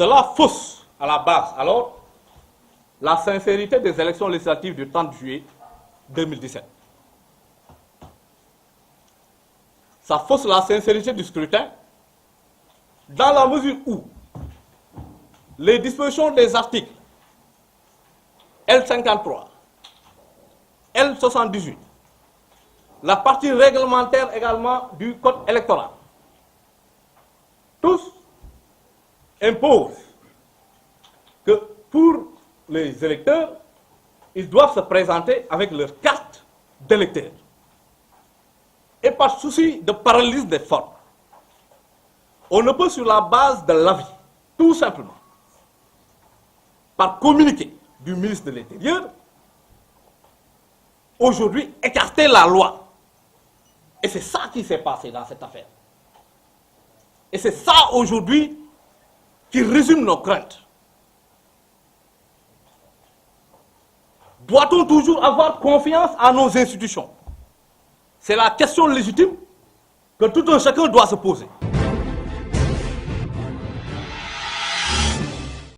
Cela fausse à la base, alors, la sincérité des élections législatives du 30 juillet 2017. Ça fausse la sincérité du scrutin dans la mesure où les dispositions des articles L53, L78, la partie réglementaire également du code électoral, tous imposent que pour les électeurs, ils doivent se présenter avec leur carte d'électeur. Et par souci de parallélisme des formes, on ne peut, sur la base de l'avis, tout simplement, par communiqué du ministre de l'Intérieur, aujourd'hui écarter la loi. Et c'est ça qui s'est passé dans cette affaire. Et c'est ça aujourd'hui qui résume nos craintes. Doit-on toujours avoir confiance en nos institutions? C'est la question légitime que tout un chacun doit se poser.